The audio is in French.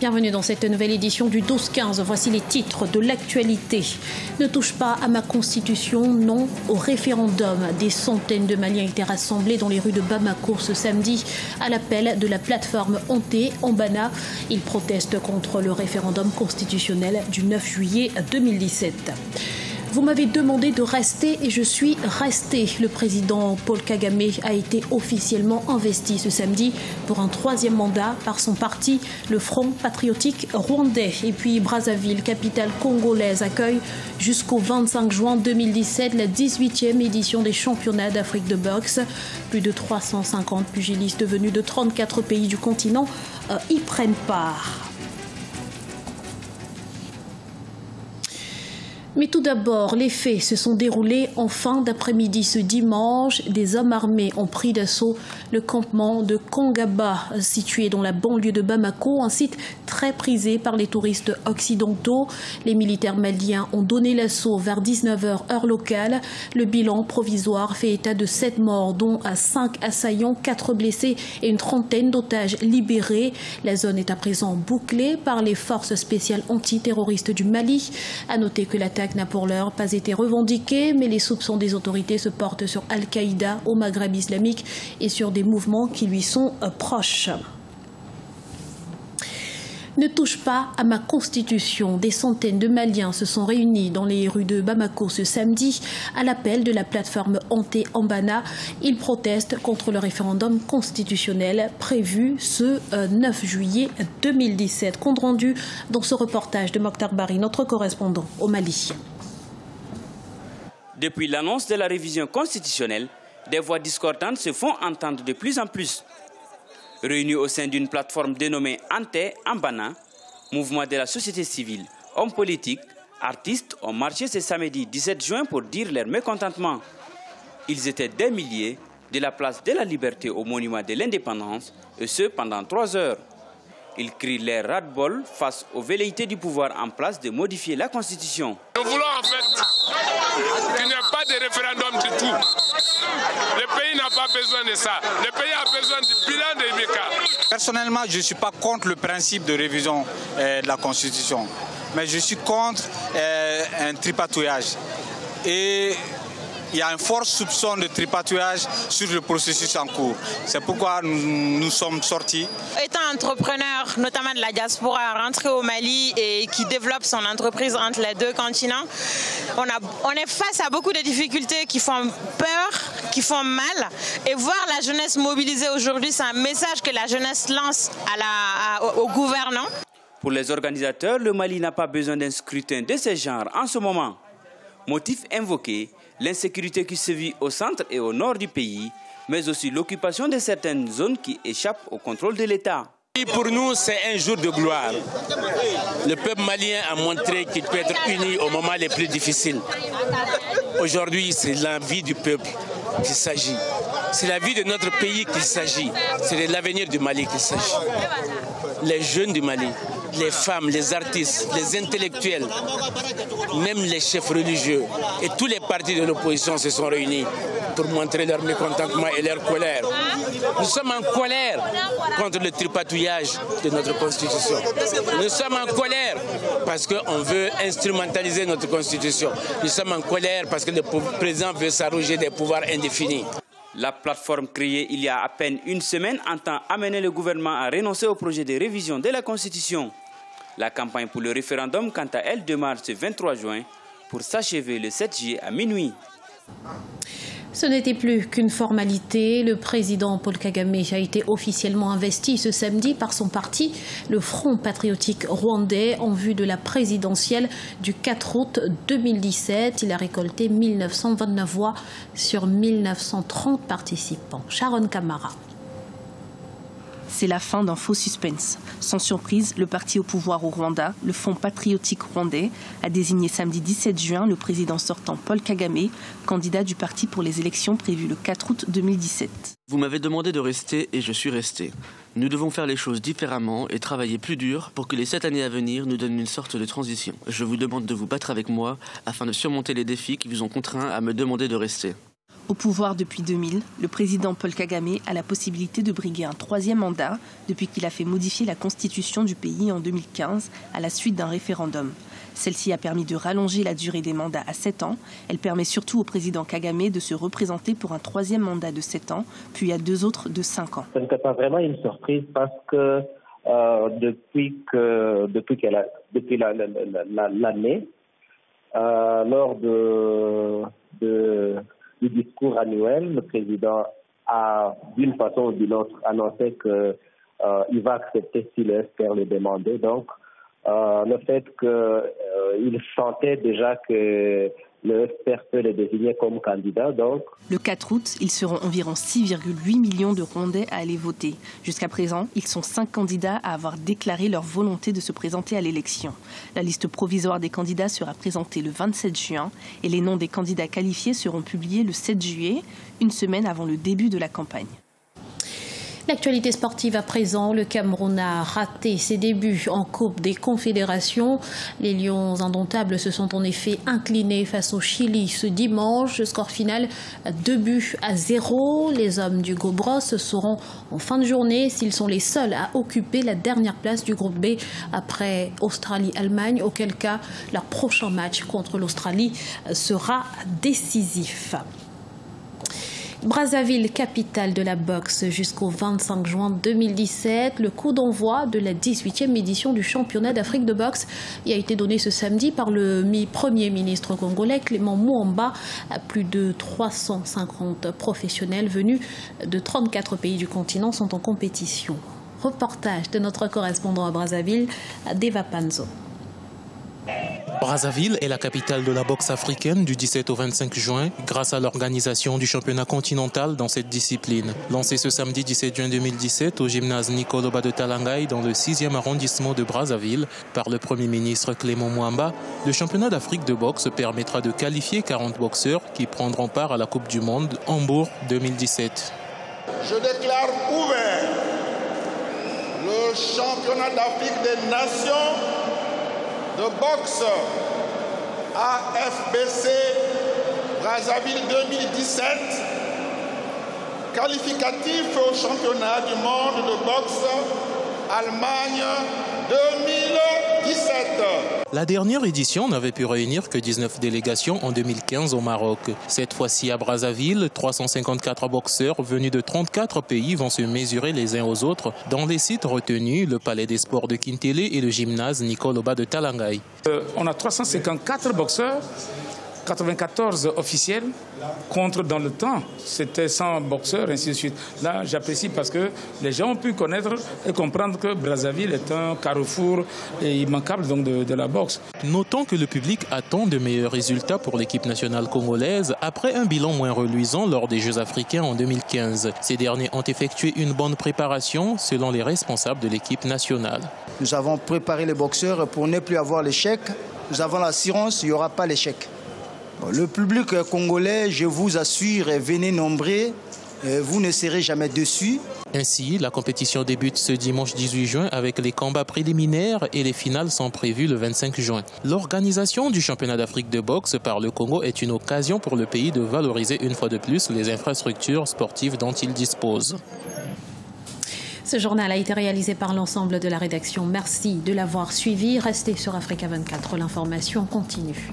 Bienvenue dans cette nouvelle édition du 12-15. Voici les titres de l'actualité. Ne touche pas à ma constitution, non au référendum. Des centaines de Maliens étaient rassemblés dans les rues de Bamako ce samedi à l'appel de la plateforme Onté Ambana. Ils protestent contre le référendum constitutionnel du 9 juillet 2017. Vous m'avez demandé de rester et je suis resté. Le président Paul Kagame a été officiellement investi ce samedi pour un troisième mandat par son parti, le Front patriotique rwandais. Et puis Brazzaville, capitale congolaise, accueille jusqu'au 25 juin 2017 la 18e édition des championnats d'Afrique de boxe. Plus de 350 pugilistes venus de 34 pays du continent y prennent part. Mais tout d'abord, les faits se sont déroulés en fin d'après-midi ce dimanche. Des hommes armés ont pris d'assaut le campement de Kangaba, situé dans la banlieue de Bamako, un site très prisé par les touristes occidentaux. Les militaires maliens ont donné l'assaut vers 19 h heure locale. Le bilan provisoire fait état de 7 morts, dont 5 assaillants, 4 blessés et une trentaine d'otages libérés. La zone est à présent bouclée par les forces spéciales antiterroristes du Mali. À noter que l'attaque n'a pour l'heure pas été revendiquée, mais les soupçons des autorités se portent sur Al-Qaïda au Maghreb islamique et sur des mouvements qui lui sont proches. Ne touche pas à ma constitution. Des centaines de Maliens se sont réunis dans les rues de Bamako ce samedi à l'appel de la plateforme Onté Ambana. Ils protestent contre le référendum constitutionnel prévu ce 9 juillet 2017. Compte rendu dans ce reportage de Mokhtar Bari, notre correspondant au Mali. Depuis l'annonce de la révision constitutionnelle, des voix discordantes se font entendre de plus en plus. Réunis au sein d'une plateforme dénommée Onté Ambana, mouvement de la société civile, hommes politiques, artistes ont marché ce samedi 17 juin pour dire leur mécontentement. Ils étaient des milliers de la place de la Liberté au monument de l'indépendance, et ce pendant 3 heures. Ils crient leur ras-le-bol face aux velléités du pouvoir en place de modifier la Constitution. Nous voulons en fait qu'il n'y ait pas de référendum du tout. Le pays n'a pas besoin de ça. Le pays a besoin du bilan de Ibeka. Personnellement, je ne suis pas contre le principe de révision de la Constitution, mais je suis contre un tripatouillage. Et il y a un fort soupçon de tripatouillage sur le processus en cours. C'est pourquoi nous sommes sortis. Étant entrepreneur, notamment de la diaspora, rentré au Mali et qui développe son entreprise entre les deux continents, on est face à beaucoup de difficultés qui font peur, qui font mal. Et voir la jeunesse mobilisée aujourd'hui, c'est un message que la jeunesse lance aux gouvernants. Pour les organisateurs, le Mali n'a pas besoin d'un scrutin de ce genre en ce moment. Motif invoqué, l'insécurité qui se vit au centre et au nord du pays, mais aussi l'occupation de certaines zones qui échappent au contrôle de l'État. Pour nous, c'est un jour de gloire. Le peuple malien a montré qu'il peut être uni au moment les plus difficiles. Aujourd'hui, c'est la vie du peuple qu'il s'agit. C'est la vie de notre pays qu'il s'agit. C'est de l'avenir du Mali qu'il s'agit. Les jeunes du Mali, les femmes, les artistes, les intellectuels, même les chefs religieux et tous les partis de l'opposition se sont réunis pour montrer leur mécontentement et leur colère. Nous sommes en colère contre le tripatouillage de notre Constitution. Nous sommes en colère parce qu'on veut instrumentaliser notre Constitution. Nous sommes en colère parce que le président veut s'arroger des pouvoirs indéfinis. La plateforme créée il y a à peine une semaine entend amener le gouvernement à renoncer au projet de révision de la Constitution. La campagne pour le référendum, quant à elle, démarre ce 23 juin pour s'achever le 7 juillet à minuit. Ce n'était plus qu'une formalité. Le président Paul Kagame a été officiellement investi ce samedi par son parti, le Front patriotique rwandais, en vue de la présidentielle du 4 août 2017. Il a récolté 1929 voix sur 1930 participants. Sharon Kamara. C'est la fin d'un faux suspense. Sans surprise, le parti au pouvoir au Rwanda, le Front patriotique rwandais, a désigné samedi 17 juin le président sortant Paul Kagame, candidat du parti pour les élections prévues le 4 août 2017. Vous m'avez demandé de rester et je suis resté. Nous devons faire les choses différemment et travailler plus dur pour que les 7 années à venir nous donnent une sorte de transition. Je vous demande de vous battre avec moi afin de surmonter les défis qui vous ont contraint à me demander de rester. Au pouvoir depuis 2000, le président Paul Kagame a la possibilité de briguer un 3e mandat depuis qu'il a fait modifier la constitution du pays en 2015 à la suite d'un référendum. Celle-ci a permis de rallonger la durée des mandats à 7 ans. Elle permet surtout au président Kagame de se représenter pour un 3e mandat de 7 ans, puis à 2 autres de 5 ans. Ce n'était pas vraiment une surprise parce que depuis l'année, lors du discours annuel, le président a, d'une façon ou d'une autre, annoncé qu'il va accepter si le SPR le demandait. Donc, le fait qu'il sentait déjà que le SPR peut le désigner comme candidat. Donc. Le 4 août, ils seront environ 6,8 millions de Rwandais à aller voter. Jusqu'à présent, ils sont 5 candidats à avoir déclaré leur volonté de se présenter à l'élection. La liste provisoire des candidats sera présentée le 27 juin et les noms des candidats qualifiés seront publiés le 7 juillet, une semaine avant le début de la campagne. L'actualité sportive à présent, le Cameroun a raté ses débuts en Coupe des Confédérations. Les Lions indomptables se sont en effet inclinés face au Chili ce dimanche. Score final 2-0. Les hommes du Gobros sauront en fin de journée s'ils sont les seuls à occuper la dernière place du groupe B après Australie-Allemagne, auquel cas leur prochain match contre l'Australie sera décisif. Brazzaville, capitale de la boxe, jusqu'au 25 juin 2017. Le coup d'envoi de la 18e édition du championnat d'Afrique de boxe a été donné ce samedi par le Premier ministre congolais Clément Mouamba. Plus de 350 professionnels venus de 34 pays du continent sont en compétition. Reportage de notre correspondant à Brazzaville, Deva Panzo. Brazzaville est la capitale de la boxe africaine du 17 au 25 juin grâce à l'organisation du championnat continental dans cette discipline. Lancé ce samedi 17 juin 2017 au gymnase Nicole Oba de Talangaï dans le 6e arrondissement de Brazzaville par le Premier ministre Clément Mouamba, le championnat d'Afrique de boxe permettra de qualifier 40 boxeurs qui prendront part à la Coupe du Monde Hambourg 2017. Je déclare ouvert le championnat d'Afrique des Nations de boxe AFBC Brazzaville 2017, qualificatif au championnat du monde de boxe Allemagne 2017. La dernière édition n'avait pu réunir que 19 délégations en 2015 au Maroc. Cette fois-ci à Brazzaville, 354 boxeurs venus de 34 pays vont se mesurer les uns aux autres dans les sites retenus, le Palais des Sports de Kintélé et le gymnase Nicole Oba de Talangaï. On a 354 boxeurs, 94 officiels, contre dans le temps, c'était 100 boxeurs, ainsi de suite. Là, j'apprécie parce que les gens ont pu connaître et comprendre que Brazzaville est un carrefour immanquable donc de la boxe. Notons que le public attend de meilleurs résultats pour l'équipe nationale congolaise après un bilan moins reluisant lors des Jeux africains en 2015. Ces derniers ont effectué une bonne préparation selon les responsables de l'équipe nationale. Nous avons préparé les boxeurs pour ne plus avoir l'échec. Nous avons l'assurance qu'il n'y aura pas l'échec. Le public congolais, je vous assure, venez nombreux, vous ne serez jamais déçus. Ainsi, la compétition débute ce dimanche 18 juin avec les combats préliminaires et les finales sont prévues le 25 juin. L'organisation du championnat d'Afrique de boxe par le Congo est une occasion pour le pays de valoriser une fois de plus les infrastructures sportives dont il dispose. Ce journal a été réalisé par l'ensemble de la rédaction. Merci de l'avoir suivi. Restez sur Africa 24, l'information continue.